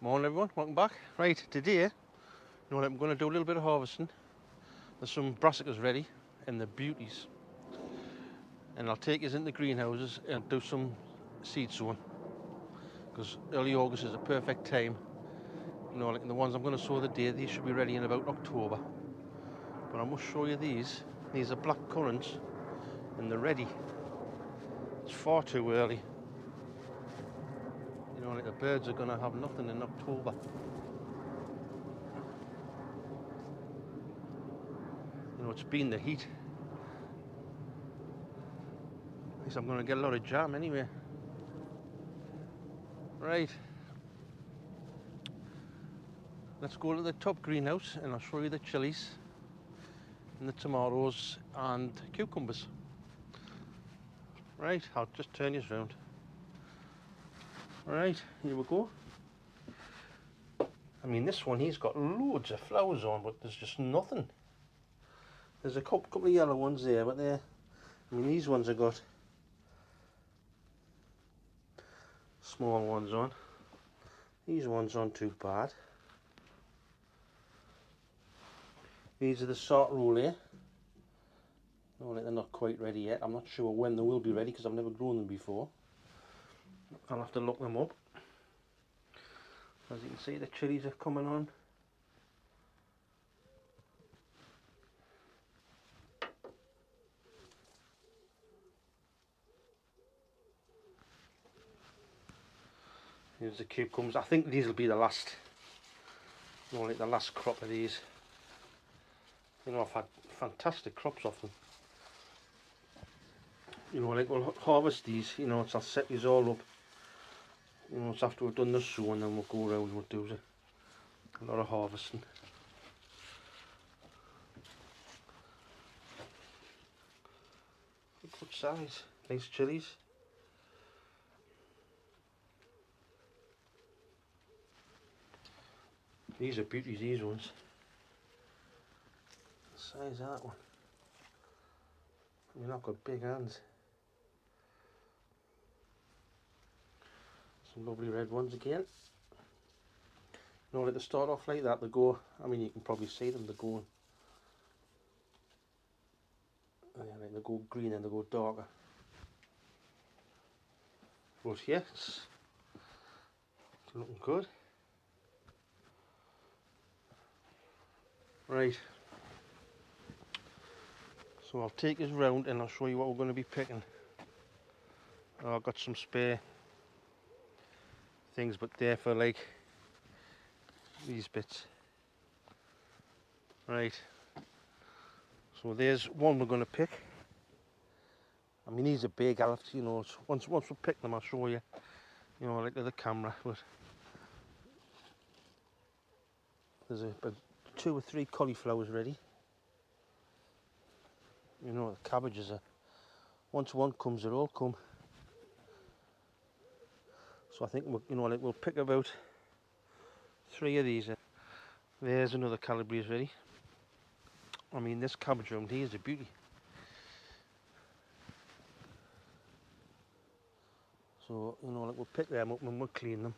Morning everyone, welcome back. Right, today, I'm going to do a little bit of harvesting. There's some brassicas ready and the beauties. And I'll take us into the greenhouses and do some seed sowing. Because early August is a perfect time. Like the ones I'm going to sow today, these should be ready in about October. But I must show you these. These are black currants and they're ready. It's far too early. Like the birds are going to have nothing in October. It's been the heat. At least I'm going to get a lot of jam anyway. Right. Let's go to the top greenhouse and I'll show you the chilies and the tomatoes and cucumbers. Right, I'll just turn you around. Right, here we go. I mean, this one, he's got loads of flowers on, but there's just nothing. There's a couple of yellow ones there, but these ones have got small ones on. These ones aren't too bad. These are the sort roll here. They're not quite ready yet. I'm not sure when they will be ready because I've never grown them before. I'll have to look them up. As you can see, the chilies are coming on. Here's the cucumbers. I think these will be the last, like the last crop of these. I've had fantastic crops off them. Like we'll harvest these, I'll set these all up. It's after we've done the sow and then we'll go around and we'll do a lot of harvesting. Good size, nice chilies. These are beauties, these ones. The size of that one. I've got big hands. Some lovely red ones again. Like they start off like that, they go, you can probably see them, they're going. Like they go green and they go darker. But yes, it's looking good. Right. So I'll take us round and I'll show you what we're going to be picking. I've got some spare things, but they're for like these bits. Right. So there's one we're going to pick. These are big. I'll have to, once we pick them, I'll show you. Like with the camera. But there's about 2 or 3 cauliflowers ready. The cabbages are. Once one comes, they all come. So I think we'll pick about 3 of these. There's another calabrese ready. This cabbage round here is a beauty. So we'll pick them up and we'll clean them.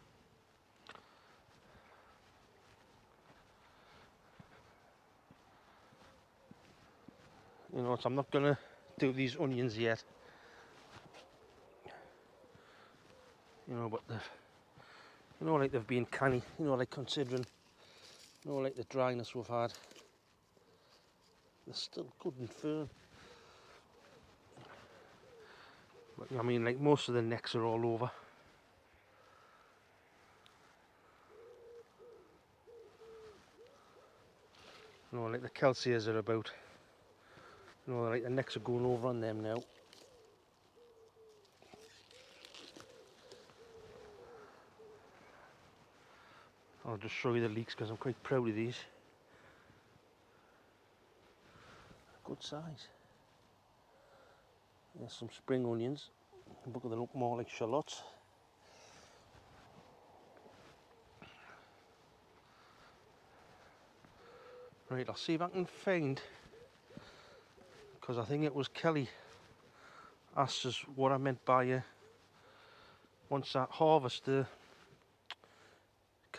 So I'm not gonna do these onions yet. But they've, like they've been canny. Like considering, like the dryness we've had. They're still good and firm. But like most of the necks are all over. Like the calceas are about. Like the necks are going over on them now. I'll just show you the leeks because I'm quite proud of these. Good size. There's some spring onions, but they look more like shallots. Right, I'll see if I can find, because I think it was Kelly asked us what I meant by once I harvest the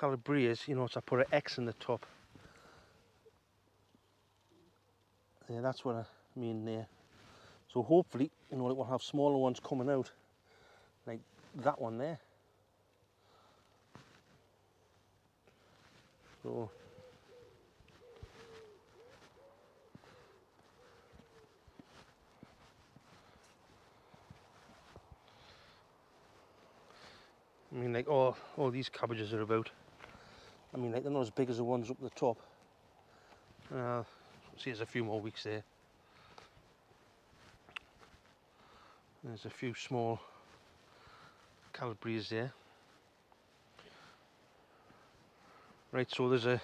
calabrese, you know, so I put an X in the top. Yeah, that's what I mean there. So hopefully, you know, we'll have smaller ones coming out, like that one there. So I mean, like all these cabbages are about. I mean, like they're not as big as the ones up the top. See, there's a few more weeks there. There's a few small calabrese there. Right, so there's a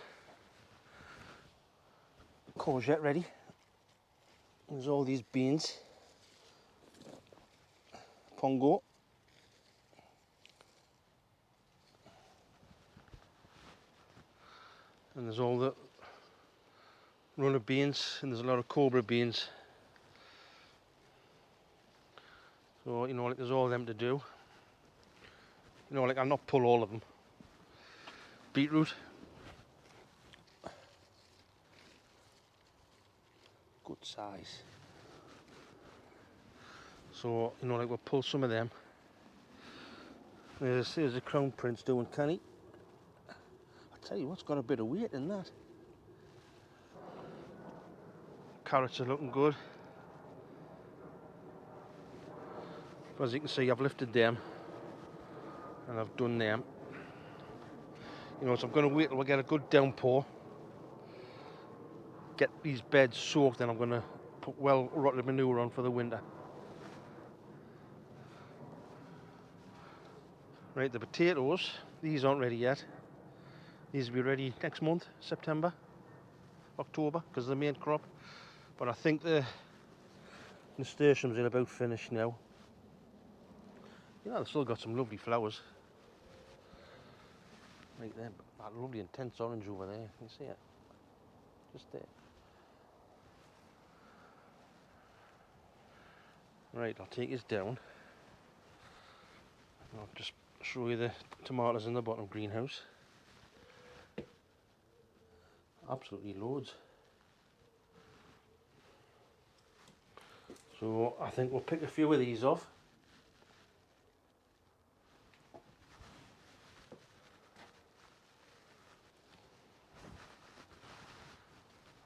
courgette ready. There's all these beans, pongo, and there's all the runner beans, and there's a lot of cobra beans. So, you know, like there's all them to do. You know, like I'll not pull all of them. Beetroot. Good size. So, you know, like we'll pull some of them. There's a crown prince doing canny. I tell you what's got a bit of weight in that. Carrots are looking good. As you can see, I've lifted them and I've done them. You know, so I'm going to wait till we get a good downpour, get these beds soaked, then I'm going to put well rotted manure on for the winter. Right, the potatoes, these aren't ready yet. These will be ready next month, September, October, because of the main crop. But I think the nasturtiums are about finished now. You know, they've still got some lovely flowers. Right there, that lovely intense orange over there, you see it? Just there. Right, I'll take this down. I'll just show you the tomatoes in the bottom greenhouse. Absolutely loads. So I think we'll pick a few of these off.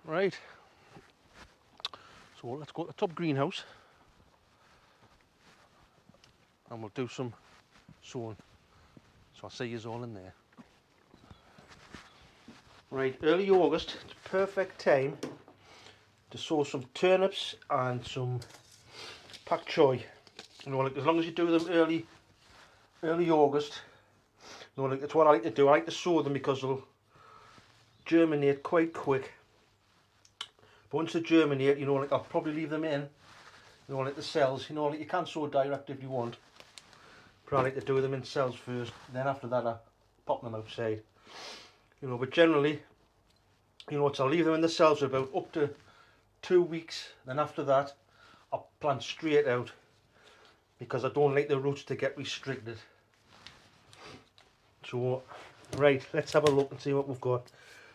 Right, so let's go to the top greenhouse and we'll do some sowing. So I'll see you all in there. Right, early August, it's a perfect time to sow some turnips and some pak choy. You know, like as long as you do them early August, you know, like that's what I like to do. I like to sow them because they'll germinate quite quick. But once they germinate, you know, like I'll probably leave them in, you know, like the cells. You know, like you can sow direct if you want, but I like to do them in cells first. Then after that, I pop them outside. You know, but generally, you know, I'll leave them in the cells for about up to 2 weeks. Then after that, I'll plant straight out because I don't like the roots to get restricted. So, right, let's have a look and see what we've got.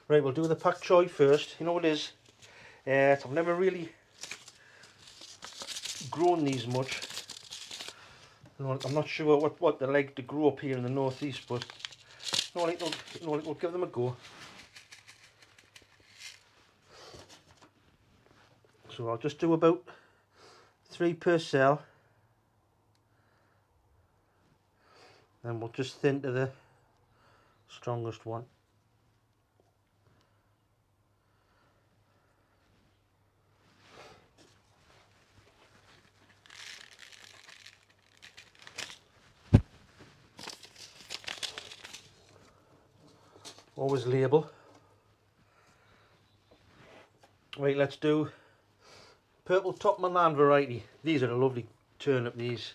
Right, we'll do the pak choy first. You know what it is? I've never really grown these much. You know, I'm not sure what they like to grow up here in the northeast, but you know, like we'll give them a go. So I'll just do about 3 per cell. Then we'll just thin to the strongest one. Always label. Right, let's do purple top Milan variety. These are a lovely turnip, these.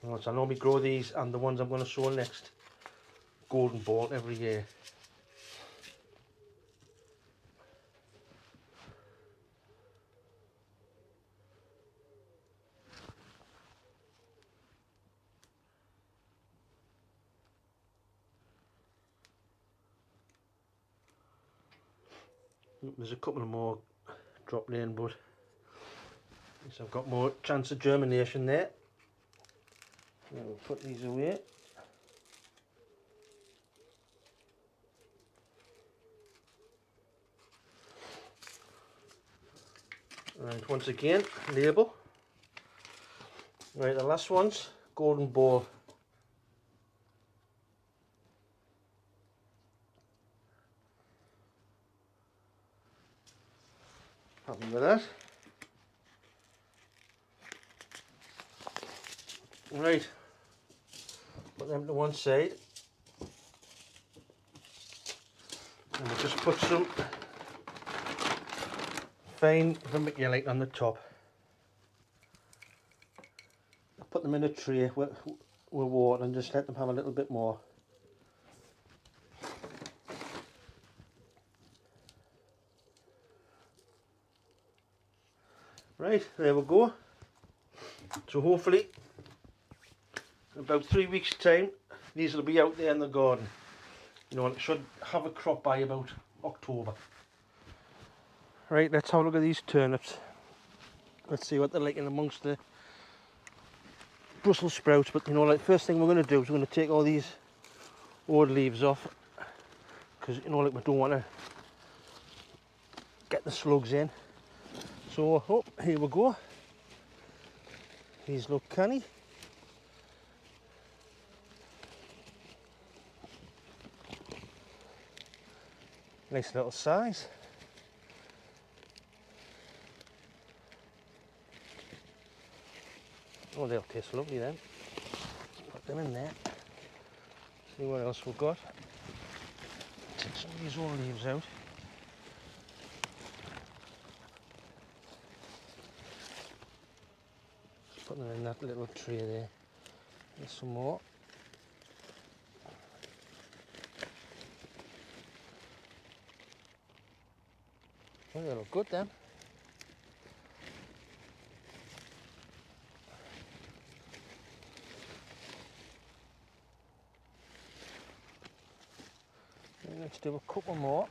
So I normally grow these and the ones I'm going to sow next, golden ball, every year. There's a couple more dropped in, but at least I've got more chance of germination there. Now we'll put these away. Right, once again, label. Right, the last one's golden ball. Happy with that. Right, put them to one side. And we'll just put some fine vermiculite on the top. Put them in a tray with water and just let them have a little bit more. Right, there we go. So hopefully in about 3 weeks time these will be out there in the garden. You know, it should have a crop by about October. Right, let's have a look at these turnips. Let's see what they're like in amongst the Brussels sprouts. But you know, like, first thing we're going to do is we're going to take all these old leaves off, because you know, like, we don't want to get the slugs in. So oh, here we go. These look canny. Nice little size. Oh, they'll taste lovely then. Put them in there. See what else we've got. Take some of these old leaves out. Just put them in that little tray there. There's some more. Oh, they look good then. And let's do a couple more.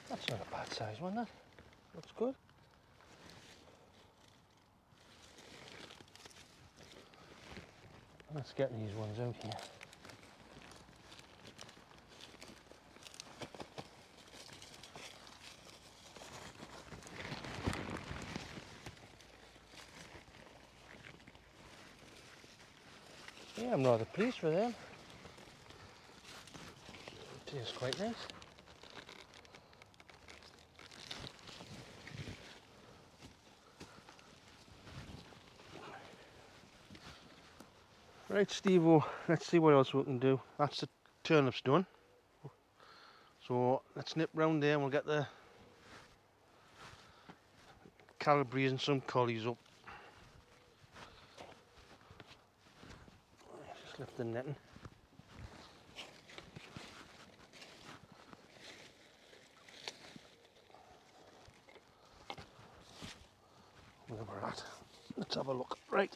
That's not a bad size one, that. Looks good. Let's get these ones out here. Yeah, I'm rather pleased with them. It tastes quite nice. Right, Steve-o, let's see what else we can do. That's the turnips done. So let's nip round there and we'll get the calabrese and some collies up. Just lift the netting. Where we're at. Let's have a look. Right.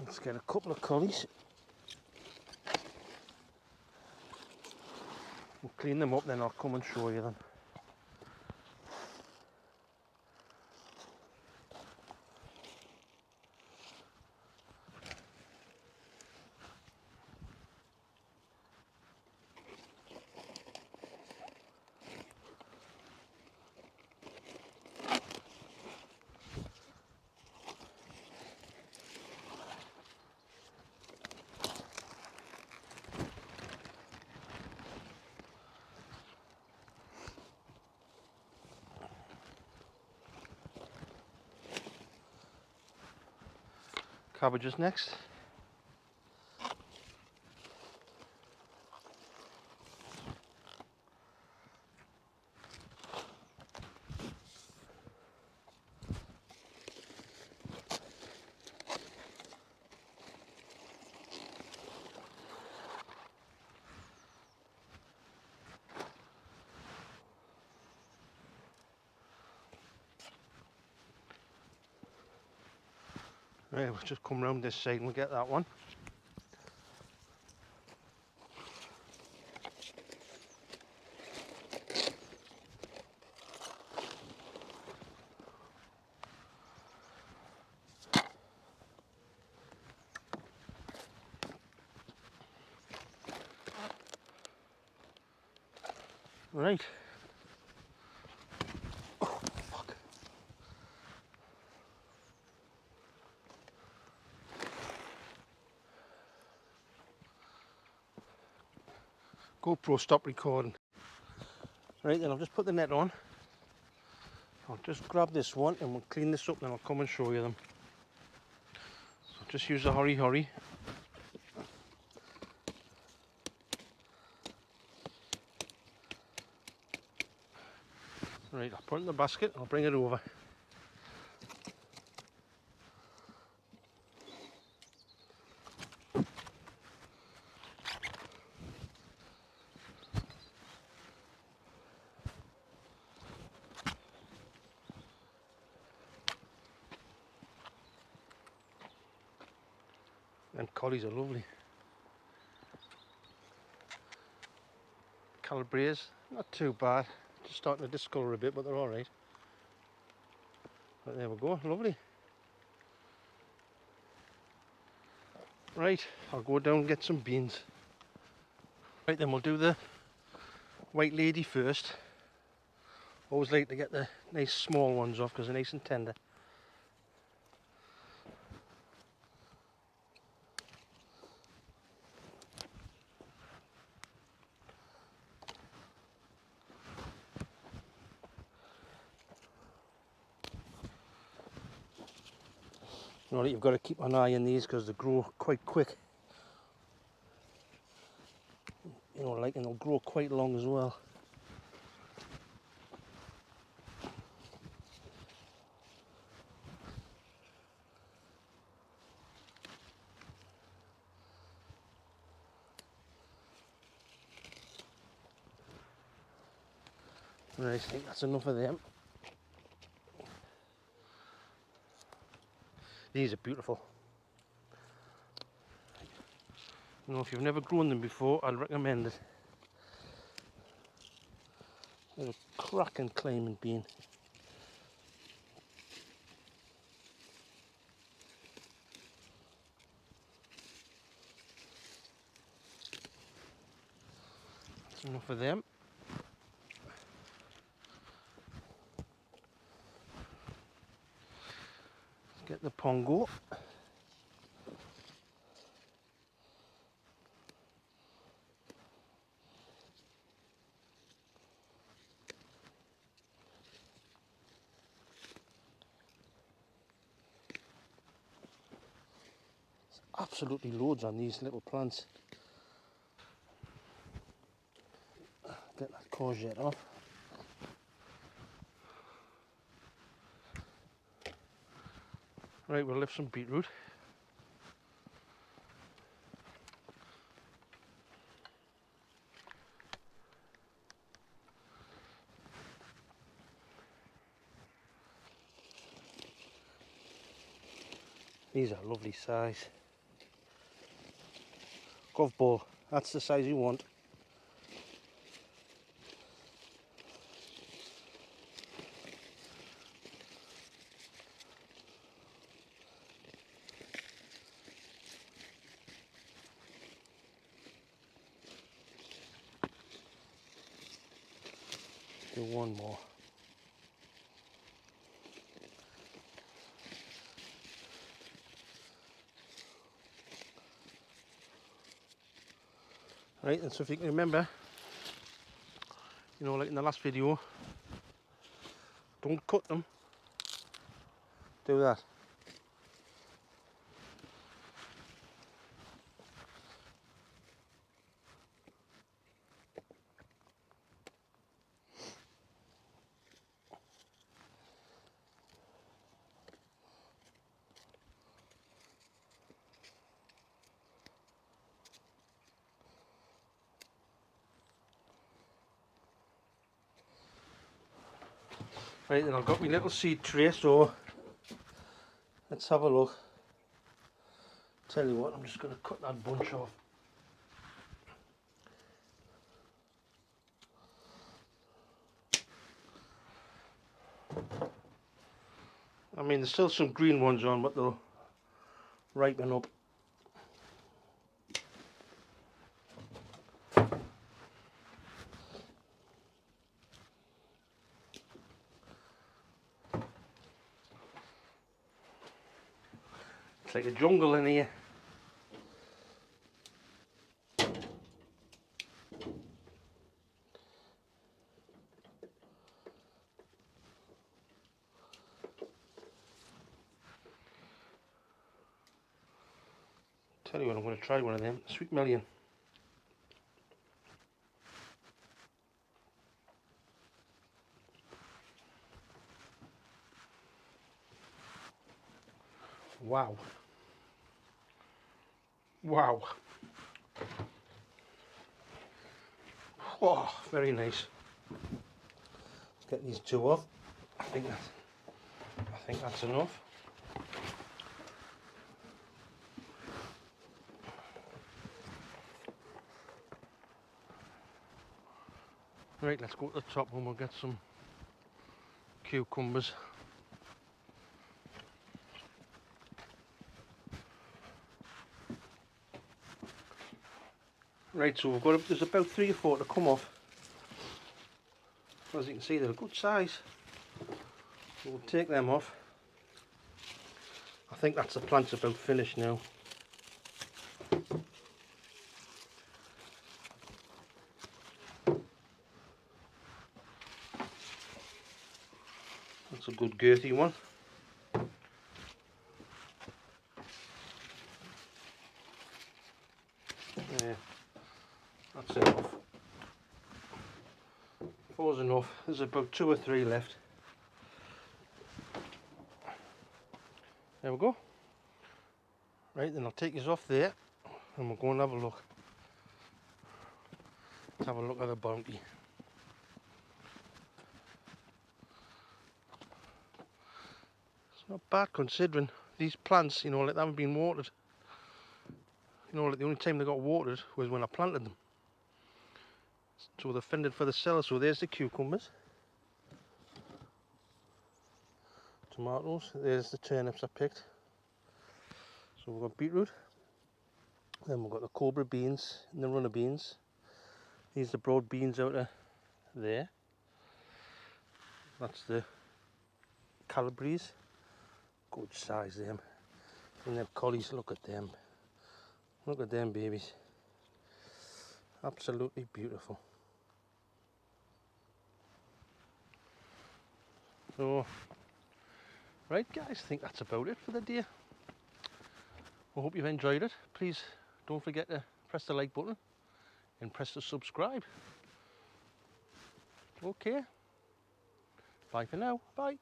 Let's get a couple of collies. We'll clean them up, then I'll come and show you them. Cabbages next. Right, we'll just come round this side and we'll get that one. Right. Oh, fuck. GoPro stop recording. Right then, I'll just put the net on. I'll just grab this one and we'll clean this up and then I'll come and show you them. So just use the hurry. Right, I'll put it in the basket, I'll bring it over. And collies are lovely. Calabrese, not too bad. Just starting to discolour a bit, but they're alright. But there we go, lovely. Right, I'll go down and get some beans. Right then, we'll do the white lady first. Always like to get the nice small ones off because they're nice and tender. You know, you've got to keep an eye on these because they grow quite quick. You know, like, and they'll grow quite long as well. Right, I think that's enough of them. These are beautiful. You know, if you've never grown them before, I'd recommend it. They're a cracking climbing bean. That's enough of them. Let's get the pongo. Absolutely loads on these little plants. Get that courgette off. Right, we'll lift some beetroot. These are lovely size. Golf ball, that's the size you want. Do one more. Right, and so if you can remember, you know, like in the last video, don't cut them. Do that. Right, then I've got my little seed tray, so let's have a look. Tell you what, I'm just going to cut that bunch off. I mean, there's still some green ones on, but they'll ripen up. It's like a jungle in here. Tell you what, I'm going to try one of them, Sweet Million. Wow. Wow. Oh, very nice. Let's get these two off. I think that's enough. Right, let's go to the top and we'll get some cucumbers. Right, so we've got, there's about 3 or 4 to come off. As you can see, they're a good size. We'll take them off. I think that's the plant's about finished now. That's a good girthy one. Yeah, that's enough. 4's enough. There's about 2 or 3 left. There we go. Right, then I'll take these off there and we'll go and have a look. Let's have a look at the bounty. It's not bad considering these plants, you know, like they haven't been watered. You know, like the only time they got watered was when I planted them. So they're fended for the cellar. So there's the cucumbers. Tomatoes. There's the turnips I picked. So we've got beetroot. Then we've got the cobra beans and the runner beans. These are the broad beans out of there. That's the calabrese. Good size them. And them collies, look at them. Look at them babies. Absolutely beautiful. So, right guys, I think that's about it for the day. I hope you've enjoyed it. Please don't forget to press the like button and press the subscribe. Okay. Bye for now. Bye.